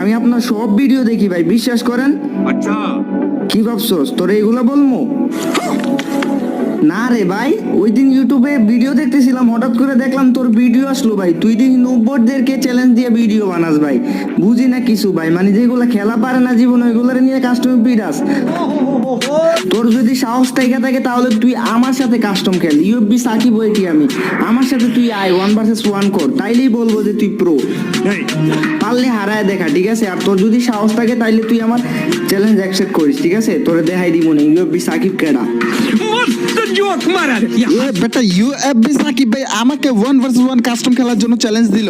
আমি আপনার সব ভিডিও দেখি ভাই, বিশ্বাস করেন। अच्छा কি ভাবছস তোরে এগুলা বলবো? না রে ভাই, ওই দিন ইউটিউবে ভিডিও দেখতেছিলাম, হঠাৎ করে দেখলাম তোর ভিডিও আসলো ভাই। তুই দিন নুবদেরকে চ্যালেঞ্জ দিয়ে ভিডিও বানাস ভাই, বুঝি না কিছু ভাই। মানে যেগুলা খেলা পারে না জীবন, ওইগুলো নিয়ে কাস্টম পিটাস। তোর যদি সাহস থাকে তাহলে তুই আমার সাথে কাস্টম খেল। ইউএফবি সাকিব হয়েছি আমি, আমার সাথে তুই আয় 1 vs 1 কর, তাইলেই বলবো যে তুই প্রো। नहीं পারলে হারায় দেখা, ঠিক আছে? আর তোর যদি সাহস থাকে তাইলে তুই আমার চ্যালেঞ্জ অ্যাকসেপ্ট করিস, ঠিক আছে? তোরে দেখাই দিব না ইউএফবি সাকিব কেডা। मस्त जोक मारा रे এ বেটা ইউএফবি সাকিব ভাই আমাকে 1 vs 1 কাস্টম খেলার জন্য চ্যালেঞ্জ দিল।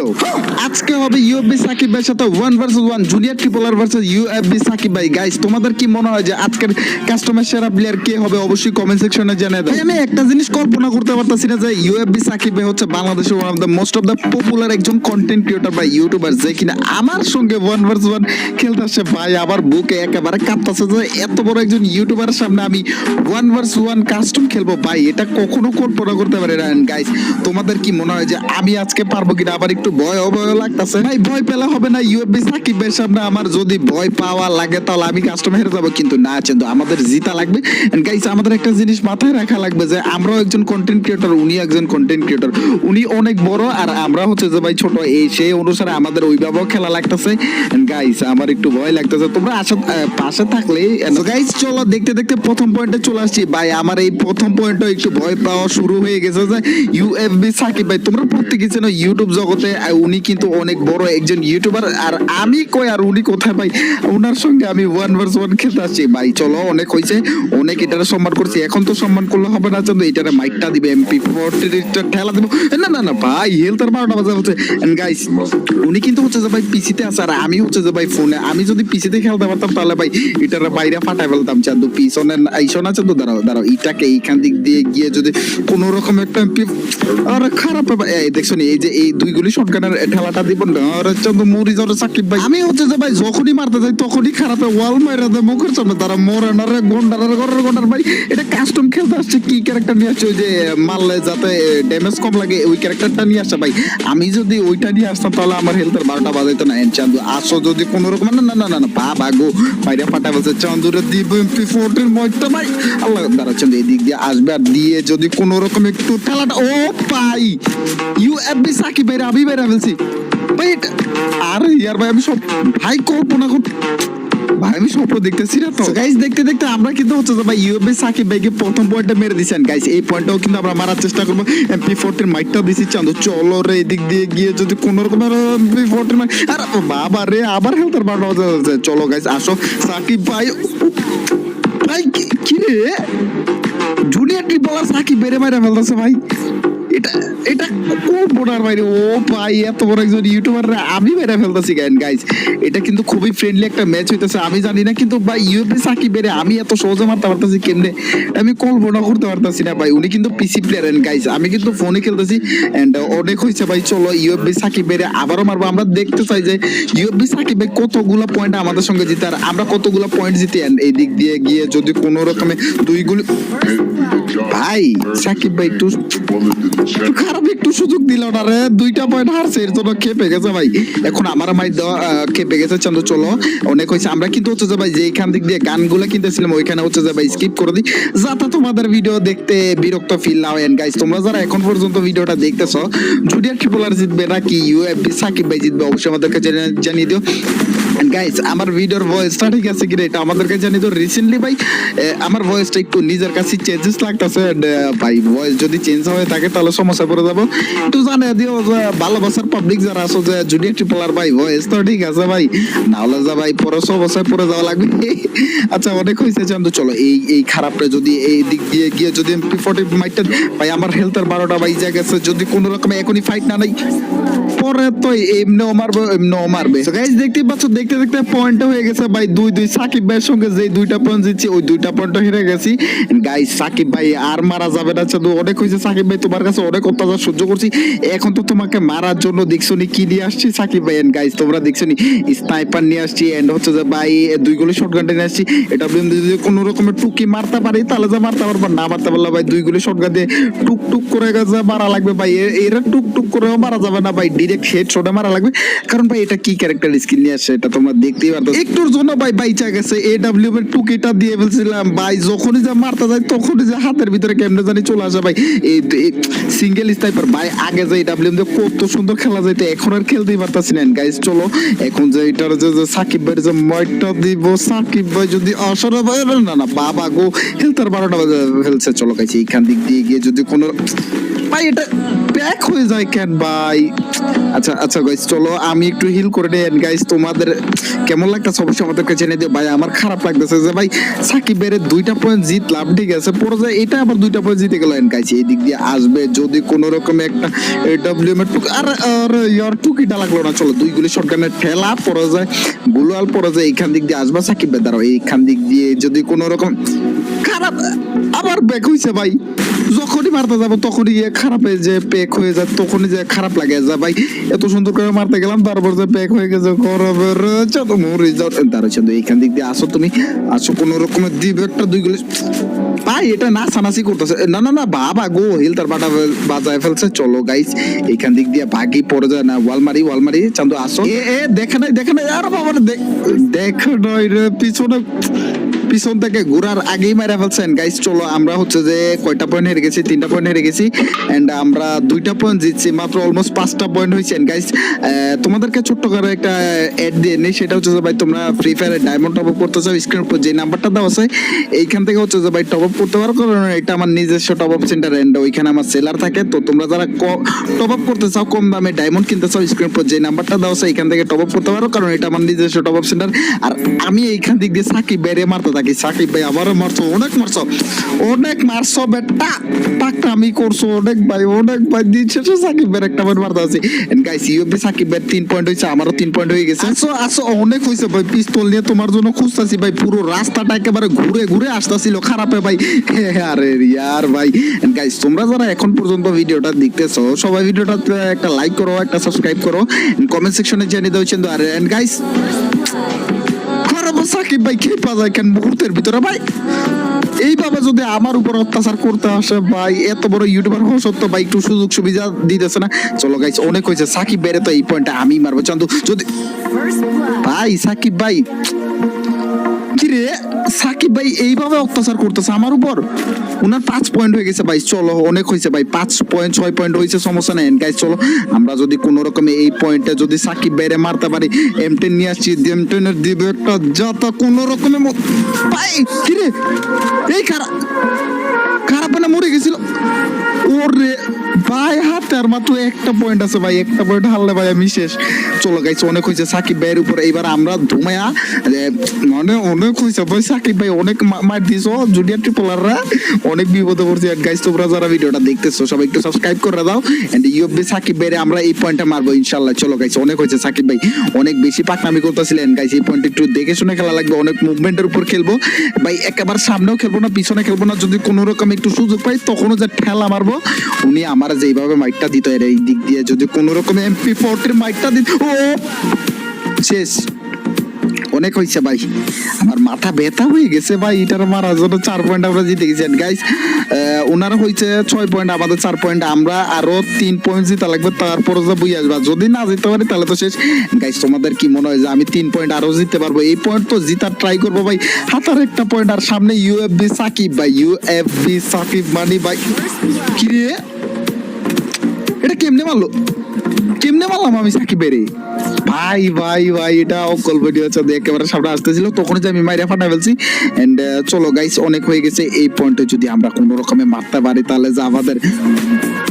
আজকে হবে ইউএফবি সাকিব ভাইয়ের সাথে 1 vs 1 junior tripler versus UFB Sakib ভাই। গাইস তোমাদের কি মনে হয় যে আজকের কাস্টমের সেরা প্লেয়ার কে হবে? অবশ্যই কমেন্ট সেকশনে জানিয়ে দাও। ভাই আমি একটা জিনিস কল্পনা করতে পারতাছি না যে ইউএফবি সাকিব ভাই হচ্ছে বাংলাদেশের one of the most of the popular একজন কন্টেন্ট ক্রিয়েটর বা ইউটিউবার, যে কিনা আমার সঙ্গে 1 vs 1 খেলতে আসছে। ভাই আবার বুকে একেবারে কাঁপতাছে যে এত বড় একজন ইউটিউবারের সামনে আমি 1 vs 1 কাস্টম খেলবো। ভাই এটা কখনো কল্পনা করতে পারি না। গাইস তোমাদের কি মনে হয় যে আমি আজকে পারবো কিনা? আবার একটু ভয় লাগতেছে। ভাই ভয় পেলে হবে না, ইউএফবি সাকিব ভাইয়ের সামনে আমার যদি ভয় পাওয়া লাগে তাহলে আমি কাস্টম হেরে যাবো, কিন্তু না কিন্তু আমাদের জিতা লাগবে। গাইস আমাদের একটা জিনিস মাথায় রাখা লাগবে যে আমরাও একজন কন্টেন্ট ক্রিয়েটর, উনি একজন কন্টেন্ট ক্রিয়েটর, উনি অনেক বড় আর আমরা হচ্ছে যে ভাই ছোট, এই সেই অনুসারে আমাদের ওইভাবেও খেলা লাগতেছে। গাইস আমার একটু ভয় লাগতেছে, তোমরা পাশে থাকলে। গাইস চলো দেখতে দেখতে প্রথম পয়েন্টে চলে আসছি। ভাই আমার এই প্রথম পয়েন্টে একটু ভয় পাওয়া শুরু হয়ে গেছে যে ইউএফবি সাকিব ভাই, তোমরা প্রত্যেকে চেনো ইউটিউব জগতে উনি কিন্তু অনেক বড় একজন ইউটিউবার, আর আমি কই আর উনি কোথায় ভাই? ওনার সঙ্গে আমি 1 vs 1 খেলতে আসছি। ভাই চলো অনেক হয়েছে, অনেক এটারে সম্মান করছি, এখন তো সম্মান করলে হবে না, চন্দ্র এটারে মাইকটা দিবে, MP40 ঠেলা দিব। না না না ভাই হেলথের 12টা বাজে হচ্ছে। গাইস উনি কিন্তু হচ্ছে যে ভাই পিসিতে আছে আর আমি হচ্ছে যে ভাই ফোনে। আমি যদি পিসিতে খেলতে পারতাম তাহলে ভাই এটার বাইরে ফাটাই ফেলতাম। চান্দু পিছনে আইসো না, চান্দু দাঁড়াও দাঁড়াও, এটাকে এইখান দিক দিয়ে গিয়ে যদি কোন রকম একটা আরে খারাপ এই দেখছো এই যে এই দুই গুলি শটগানের ঠেলাটা দিব না, আরে চান্দু মুড়ি জোরে সাকিব ভাই। আমি হচ্ছে যে ভাই যখনই মারতে যাই তখনই খারাপে ওয়াল মাইরা দেয় মুখের সামনে, তারা মরে না রে গন্ডার ভাই। এটা কাস্টম খেলতে আসছে, কি ক্যারেক্টার নিয়ে আসছে? ওই যে মারলে যাতে ড্যামেজ কম লাগে ওই ক্যারেক্টারটা নিয়ে আসছে। ভাই আমি যদি ওইটা নিয়ে আসতাম তাহলে আমার হেলথের 12টা বাজাইতো না। চান্দু আসো যদি কোন রকম না না না না পা ভাগো বাইরে ফাটা বলছে চান্দুরে দিব MP40 মইটা ভাই। আল্লাহ দাঁড়া চান্দু এদিক দিয়ে আসবে আর দিয়ে যদি কোন রকম একটু ঠেলাটা, ও ভাই ইউএফবি সাকিব ভাই আমি বেরা ফেলছি ভাই। আরে ইয়ার ভাই আমি সব ভাই কল্পনা কর ভাই, আমি স্বপ্ন দেখতেছি না তো। গাইস দেখতে দেখতে আমরা কিন্তু হচ্ছে যে ভাই ইউএফবি সাকিব ভাইকে প্রথম পয়েন্টটা মেরে দিয়েছেন। গাইস এই পয়েন্টটাও কিন্তু আমরা মারার চেষ্টা করবো। MP40 মাইকটা দিছি চান্দু, চলো রে এদিক দিয়ে গিয়ে যদি কোন রকম MP40 মাইক, আর বাবা রে আবার হেলথের 12টা বাজে। চলো গাইস আসো সাকিব ভাই। ভাই কি রে জুনিয়র ট্রিপলার সাকিব বেড়ে মাইরা ফেলতেছে ভাই। এটা এটা কোন বোনার ভাই? ও ভাই এত বড় একজন ইউটিউবার আমি মেরে ফেলতেছি। গাইস এটা কিন্তু খুবই ফ্রেন্ডলি একটা ম্যাচ হইতেছে। আমি জানি না কিন্তু ভাই ইউএফবি সাকিব বেরে আমি এত সহজে মারতে পারতেছি কেমনে, আমি কল্পনা করতে পারতেছি না ভাই। উনি কিন্তু পিসি প্লেয়ার এন্ড গাইস আমি কিন্তু ফোনে খেলতেছি এন্ড অনেক হয়েছে ভাই। চলো ইউএফবি সাকিব বেরে আবারও মারবো। আমরা দেখতে চাই যে ইউএফবি সাকিব ভাই কতগুলো পয়েন্ট আমাদের সঙ্গে জিতে আর আমরা কতগুলো পয়েন্ট জিতি। এন্ড এই দিক দিয়ে গিয়ে যদি কোনো রকমে দুই গুলি, ভাই সাকিব ভাই একটু খারাপ একটু সুযোগ দিল না রে, 2টা পয়েন্ট হারছে এর জন্য খেপে গেছে ভাই। এখন আমার মাই দেওয়া খেপে গেছে। চন্দ্র চলো অনেক হয়েছে। আমরা কিন্তু হচ্ছে যে ভাই যে এখান দিক দিয়ে গানগুলো কিনতেছিলাম ওইখানে হচ্ছে যে ভাই স্কিপ করে দিই যাতে তোমাদের ভিডিও দেখতে বিরক্ত ফিল না হয়। গাইস তোমরা যারা এখন পর্যন্ত ভিডিওটা দেখতেছো জুনিয়র ট্রিপলার জিতবে নাকি ইউএফবি সাকিব ভাই জিতবে অবশ্যই আমাদেরকে জানিয়ে দিও। গাইস আমার ভিডিওর ভয়েসটা ঠিক আছে কিনা এটা আমাদেরকে জানিয়ে দিও। রিসেন্টলি ভাই আমার ভয়েসটা একটু নিজের কাছে চেঞ্জেস লাগতেছে ভাই। ভয়েস যদি চেঞ্জ হয়ে থাকে তাহলে সমস্যা পড়ে যাবো। একটু জানিয়ে দিও যে ভালোবাসার পাবলিক যারা আছো যে জুনিয়র ট্রিপলার ভাই ভয়েস তো ঠিক আছে ভাই, না হলে যা ভাই পরে সমস্যায় পড়ে যাওয়া লাগবে। আচ্ছা অনেক হয়েছে চান্দু, চলো এই খারাপটা যদি এই দিক দিয়ে গিয়ে যদি MP40 মাইটটা ভাই আমার হেলথের 12টা বাইজা গেছে। যদি কোনো রকমে এখনই ফাইট না নাই পরে তো এমনিও মারবে। গাইস দেখতেই পাচ্ছ দেখতে দেখতে পয়েন্ট হয়ে গেছে ভাই 2-2। সাকিব ভাইয়ের সঙ্গে যে 2টা পয়েন্ট জিতছি ওই 2টা পয়েন্ট হেরে গেছি। গাইস সাকিব ভাই আর মারা যাবে না চান্দু, অনেক হয়েছে। সাকিব ভাই তোমার কাছে অনেক অত্যাচার সহ্য করছি, এখন তো তোমাকে মারার জন্য দেখছো নি কি নিয়ে আসছি সাকিব ভাই। এন্ড গাইস তোমরা দেখছো নি স্নাইপার নিয়ে আসছি এন্ড হচ্ছে যে ভাই 2 গুলি শটগান নিয়ে আসছি। এটা যদি কোনো রকমের টুকি মারতে পারি তাহলে যা মারতে পারবো, না মারতে পারলে ভাই 2 গুলি শটগান দিয়ে টুক করে গেছে মারা লাগবে ভাই। এরা টুক করেও মারা যাবে না ভাই, ডিরেক্ট হেড শটে মারা লাগবে। কারণ ভাই এটা কি ক্যারেক্টার স্কিল নিয়ে আসছে এটা তোমরা তোমরা দেখতেই পারতো একটুর জন্য ভাই বাইচা গেছে AW এর টুকিটা দিয়ে ফেলছিলাম ভাই, যখনই যা মারতে যায় তখনই যা হাতের ভিতরে কেমনে জানি চলে আসে ভাই। এই সিঙ্গেল স্নাইপার ভাই, আগে যে AW দিয়ে কত সুন্দর খেলা যাইতো, এখন আর খেলতেই পারতাছি না গাইস। চলো এখন যে এটার যে সাকিব ভাইয়ের যে ময়টা দিব, সাকিব ভাই যদি আসরে ভাই না বাবা গো হেলতার 12টা বাজে ফেলছে। চলো গাইস এইখান দিক দিয়ে গিয়ে যদি কোনো ভাই এটা প্যাক হয়ে যায় কেন ভাই। আচ্ছা আচ্ছা গাইস চলো আমি একটু হিল করে দেন গাইস, তোমাদের কেমন লাগতেছে অবশ্যই আমাদেরকে জেনে দিও ভাই। আমার খারাপ লাগতেছে যে ভাই সাকিব ভাইয়ের 2টা পয়েন্ট জিতলাম, ঠিক আছে, পরে যায় এটা আবার 2টা পয়েন্ট জিতে গেল গাইস। এই দিক দিয়ে আসবে যদি কোনো রকম একটা AW এর টুক আর ইয়ার টুকিটা লাগলো না। চলো 2 গুলি শটগানের ঠেলা পরে যায়, গুলাল পরে যায়, এইখান দিক দিয়ে আসবা সাকিব ভাই। দাঁড়াও এইখান দিক দিয়ে যদি কোনো রকম খারাপ আবার ব্যাক হইছে ভাই, যখনই মারতে যাবো তখনই খারাপ হয়ে যায়, প্যাক হয়ে যায়, তখনই যে খারাপ লাগে যা ভাই। এত সুন্দর করে মারতে গেলাম তারপর যে প্যাক হয়ে গেছে এইখান দিক দিয়ে আসো, তুমি আসো কোনো রকমের দিবে একটা 2 গুলি ভাই। এটা নাচানাচি করতেছে না না না বাবা গো হিল তার বাটা বাজায় ফেলছে। চলো গাইস এইখান দিক দিয়ে ভাগি পড়ে যায় না, ওয়ালমারি চান্দু আসো। এ দেখে নাই আর বাবা দেখো নয় রে, পিছন থেকে ঘোরার আগেই মারা ফেলছেন গাইস। চলো আমরা হচ্ছে যে কয়টা পয়েন্ট হেরে গেছি, 3টা পয়েন্ট হেরে গেছি এন্ড আমরা 2টা পয়েন্ট জিতছি, মাত্র অলমোস্ট 5টা পয়েন্ট হয়েছেন গাইস। তোমাদেরকে ছোট্ট করে একটা অ্যাড দিয়ে নেই, সেটা হচ্ছে যে ভাই তোমরা ফ্রি ফায়ারে ডায়মন্ড টপ আপ করতে চাও, স্ক্রিনের উপর যে নাম্বারটা দেওয়া আছে এইখান থেকে হচ্ছে যে ভাই টপ আপ করতে পারো, কারণ এটা আমার নিজস্ব টপ আপ সেন্টার এন্ড ওইখানে আমার সেলার থাকে। তো তোমরা যারা টপ আপ করতে চাও, কম দামে ডায়মন্ড কিনতে চাও, স্ক্রিনের উপর যে নাম্বারটা দেওয়া আছে এইখান থেকে টপ আপ করতে পারো, কারণ এটা আমার নিজস্ব টপ আপ সেন্টার। আর আমি এইখান দিক দিয়ে সাকিব বেড়ে মারতে থাকি। সাকিব ভাই আবারও মারছো, অনেক মারছো বেটা, টাকটা আমি করছো অনেক ভাই দিন শেষে সাকিব ভাইয়ের একটা পয়েন্ট মারতে আছে গাইস। ইউএফবি সাকিব ভাইয়ের 3 পয়েন্ট হয়েছে, আমারও 3 পয়েন্ট হয়ে গেছে। আসো অনেক হয়েছে ভাই, পিস্তল নিয়ে তোমার জন্য খুঁজতাছি ভাই, পুরো রাস্তাটা একেবারে ঘুরে আসতেছিল খারাপে ভাই। আরে ইয়ার ভাই গাইস, তোমরা যারা এখন পর্যন্ত ভিডিওটা দেখতেছো সবাই ভিডিওটা একটা লাইক করো, একটা সাবস্ক্রাইব করো, কমেন্ট সেকশনে জানিয়ে দাও কিন্তু। আর গাইস সাকিব ভাই খেপা যায় কেন মুহূর্তের ভিতরে ভাই, এইভাবে যদি আমার উপর অত্যাচার করতে আসে ভাই, এত বড় ইউটিউবার হওয়া সত্ত্বেও ভাই একটু সুযোগ সুবিধা দিতেছে না। চলো গাইস অনেক হয়েছে, সাকিব বেড়ে তো এই পয়েন্টটা আমি মারবো চান্দু যদি ভাই সাকিব ভাই কিরে সাকিব ভাই এইভাবে অত্যাচার করতেছে আমার উপর, ওনার 5 পয়েন্ট হয়ে গেছে ভাই। চলো অনেক হয়েছে ভাই, 5 পয়েন্ট 6 পয়েন্ট হয়েছে, সমস্যা নেই গাইস। চলো আমরা যদি কোনো রকমে এই পয়েন্টে যদি সাকিব বাইরে মারতে পারি, M10 নিয়ে আসছি, M10 এর দিবে একটা যত কোনো রকমে ভাই কিরে এই খারাপ না মরে গেছিল ওরে ভাই। হাতে আর মাত্র একটা পয়েন্ট আছে ভাই, একটা পয়েন্ট হারলে ভাই আমি শেষ। চলো গাইস অনেক হয়েছে সাকিব ভাইয়ের উপর, এইবার আমরা ধুমায়া মানে অনেক হয়েছে ভাই। সাকিব ভাই অনেক মার দিছো, জুনিয়র ট্রিপলাররা অনেক বিপদে পড়ছে গাইস। তোমরা যারা ভিডিওটা দেখতেছো সবাই একটু সাবস্ক্রাইব করে দাও এন্ড ইউএফবি সাকিব ভাইরে আমরা এই পয়েন্টটা মারবো ইনশাআল্লাহ। চলো গাইস অনেক হয়েছে, সাকিব ভাই অনেক বেশি পাকনামি করতেছিলেন গাইস, এই পয়েন্ট একটু দেখে শুনে খেলা লাগবে, অনেক মুভমেন্টের উপর খেলবো ভাই, একেবারে সামনেও খেলবো না পিছনে খেলবো না, যদি কোনো রকম একটু সুযোগ পাই তখনও যে ঠেলা মারবো। উনি আমার যেইভাবে মাইকটা দিত এর এই দিক দিয়ে যদি কোনো রকম MP40 মাইকটা দিত ও শেষ। অনেক হয়েছে ভাই, আমার মাথা ব্যথা হয়ে গেছে ভাই, এটার মারার জন্য 4 পয়েন্ট আমরা জিতে গেছেন গাইস। ওনারা হয়েছে 6 পয়েন্ট, আমাদের 4 পয়েন্ট, আমরা আরো 3 পয়েন্ট জিতা লাগবে, তারপরে যা বই আসবা। যদি না জিততে পারি তাহলে তো শেষ গাইস। তোমাদের কি মনে হয় যে আমি 3 পয়েন্ট আরো জিততে পারবো? এই পয়েন্ট তো জিতার ট্রাই করবো ভাই, হাতার একটা পয়েন্ট আর সামনে ইউএফবি সাকিব ভাই, ইউএফবি সাকিব মানি ভাই। কি রে এটা কেমনে মারলাম আমি সাকিবের ভাই এটা অকল্প হচ্ছে, একেবারে সামনে আসতেছিল তখন যে আমি মাইরা ফাটা ফেলছি এন্ড চলো গাইস অনেক হয়ে গেছে। এই পয়েন্টে যদি আমরা কোনো রকমে মারতে পারি তাহলে যে আমাদের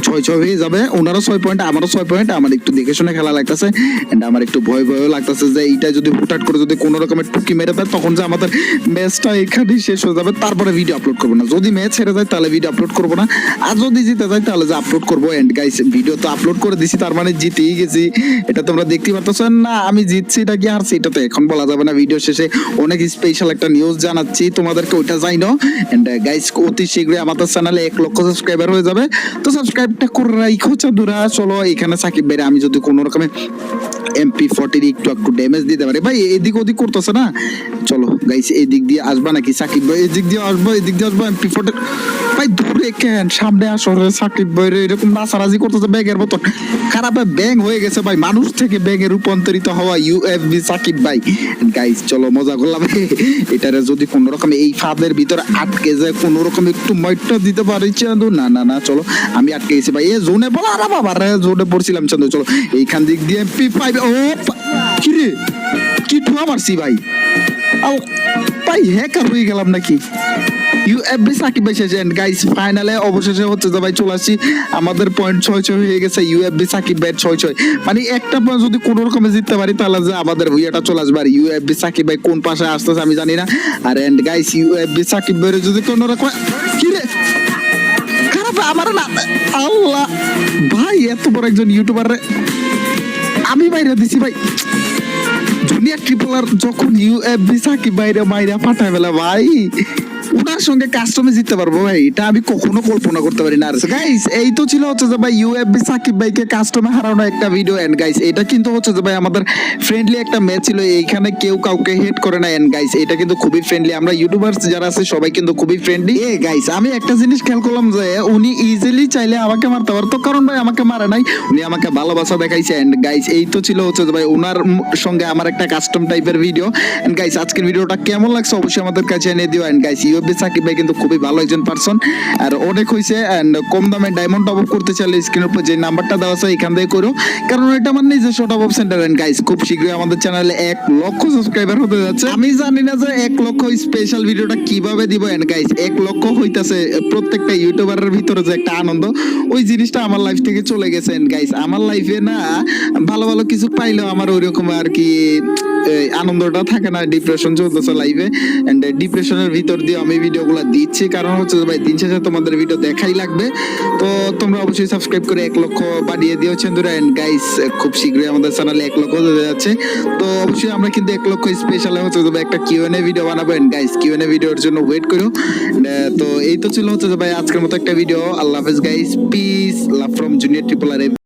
6 হয়ে যাবে, ওনারও 6 পয়েন্ট আমারও 6 পয়েন্ট। আমার একটু দেখে শুনে খেলা লাগতেছে এন্ড আমার একটু ভয়ও লাগতেছে যে এইটা যদি হুটহাট করে যদি কোনো রকমের টুকি মেরে দেয় তখন যে আমাদের ম্যাচটা এখানেই শেষ হয়ে যাবে, তারপরে ভিডিও আপলোড করবো না। যদি ম্যাচ হেরে যায় তাহলে ভিডিও আপলোড করবো না, আর যদি জিতে যায় তাহলে যে আপলোড করবো। এন্ড গাইস ভিডিও তো আপলোড করে দিছি, তার মানে জিতেই গেছি, এটা তোমরা দেখতে পারতেছো না। আমি জিতছি এটা কি হারছি এটা তো এখন বলা যাবে না, ভিডিও শেষে অনেক স্পেশাল একটা নিউজ জানাচ্ছি তোমাদেরকে, ওইটা জানো। এন্ড গাইস অতি শীঘ্রই আমাদের চ্যানেলে 1 লক্ষ সাবস্ক্রাইবার হয়ে যাবে, তো সাবস্ক্রাইবটা করে রাখো চাঁদুরা। চলো এখানে সাকিব ভাই আমি যদি কোনো রকমে MP40 একটু ড্যামেজ দিতে পারি ভাই, এদিক ওদিক করতেছে না। চলো গাইস এই দিক দিয়ে আসবা নাকি সাকিব ভাই? এদিক দিয়ে আসবো MP40 ভাই দূরে কেন, সামনে আসো রে সাকিব ভাই রে, এরকম নাচারাজি করতেছে ব্যাগের মতন। খারাপ ব্যাং হয়ে গেছে ভাই, মানুষ থেকে ব্যাঙে রূপান্তরিত হওয়া ইউএফবি সাকিব ভাই। গাইস চলো মজা করলাম, এটারে যদি কোন রকম এই ফাঁদের ভিতরে আটকে যায়, কোন রকম একটু মাইটটা দিতে পারি চান্দু। না না না, চলো আমি আটকে গেছি ভাই, এ জোনে বলা, আরে বাবা রে জোনে পড়ছিলাম চান্দু। চলো এইখান দিক দিয়ে P5, ও কি রে, কি ঠুয়া মারছি ভাই, আও ভাই হ্যাকার হয়ে গেলাম নাকি। ইউএফবি সাকিব ভাই শেষ। এন্ড গাইস ফাইনালে অবশেষে হচ্ছে যে ভাই চলে আসছি, আমাদের পয়েন্ট 6-6 হয়ে গেছে, ইউএফবি সাকিব ভাই 6-6। মানে একটা পয়েন্ট যদি কোনো রকমে জিততে পারি তাহলে যে আমাদের ভুইয়াটা চলে আসবে। আর ইউএফবি সাকিব ভাই কোন পাশে আসতেছে আমি জানি না। আর এন্ড গাইস ইউএফবি সাকিব ভাই যদি কোনো রকম, কি রে খারাপ আমার না, আল্লাহ ভাই এত বড় একজন ইউটিউবার রে আমি বাইরে দিছি ভাই। জুনিয়র ট্রিপলার যখন ইউএফবি সাকিব ভাইরে মাইরা ফাটায় বেলা ভাই, ওনার সঙ্গে কাস্টমে জিততে পারবো ভাই, এটা আমি কখনো কল্পনা করতে পারি না। আর গাইস এই তো ছিল হচ্ছে যে ভাই ইউএফবি সাকিব ভাইকে কাস্টমে হারানো একটা ভিডিও। এন্ড গাইস এটা কিন্তু হচ্ছে যে ভাই আমাদের ফ্রেন্ডলি একটা ম্যাচ ছিল, এইখানে কেউ কাউকে হেট করে না। এন্ড গাইস এটা কিন্তু খুবই ফ্রেন্ডলি, আমরা ইউটিউবার্স যারা আছে সবাই কিন্তু খুবই ফ্রেন্ডলি। এ গাইস আমি একটা জিনিস খেয়াল করলাম যে উনি ইজিলি চাইলে আমাকে মারতে পারতো, কারণ ভাই আমাকে মারে নাই, উনি আমাকে ভালোবাসা দেখাইছে। এন্ড গাইস এই তো ছিল হচ্ছে যে ভাই ওনার সঙ্গে আমার একটা কাস্টম টাইপের ভিডিও। এন্ড গাইস আজকের ভিডিওটা কেমন লাগছে অবশ্যই আমাদের কাছে এনে দিও। এন্ড গাইস ইউএফবি সাকিব ভাই কিন্তু খুবই ভালো একজন পারসন, আর অনেক হইছে। এন্ড কম দামে ডায়মন্ড টপ আপ করতে চাইলে স্ক্রিনের উপর যে নাম্বারটা দেওয়া আছে এখান থেকে করো, কারণ এটা আমার নিজস্ব top up centre. And guys খুব শীঘ্রই আমাদের চ্যানেলে 1 লক্ষ সাবস্ক্রাইবার হতে যাচ্ছে। আমি জানি না যে 1 লক্ষ স্পেশাল ভিডিওটা কিভাবে দিব। এন্ড গাইস 1 লক্ষ হইতাছে প্রত্যেকটা ইউটিউবারের ভিতরে যে একটা আনন্দ, ওই জিনিসটা আমার লাইফ থেকে চলে গেছে। এন্ড গাইস আমার লাইফে না ভালো ভালো কিছু পাইলেও আমার ওইরকম আর কি আনন্দটা থাকে না, ডিপ্রেশন চলতেছে লাইফে। এন্ড ডিপ্রেশনের ভিতর দিয়ে আমি ভিডিওগুলো দিচ্ছি, কারণ হচ্ছে ভাই দিন শেষে তোমাদের ভিডিও দেখাই লাগবে। তো তোমরা অবশ্যই সাবস্ক্রাইব করে 1 লক্ষ বাড়িয়ে দিও চন্দুরা। এন্ড গাইস খুব শীঘ্রই আমাদের চ্যানেলে 1 লক্ষ হতে যাচ্ছে, তো অবশ্যই আমরা কিন্তু 1 লক্ষ স্পেশাল হচ্ছে একটা কিউএনএ ভিডিও বানাবো। এন্ড গাইস কিউএনএ ভিডিওর জন্য ওয়েট করো। তো এই তো ছিল হচ্ছে ভাই আজকের মতো একটা ভিডিও। আল্লাহ হাফেজ guys, peace love from junior Tripler.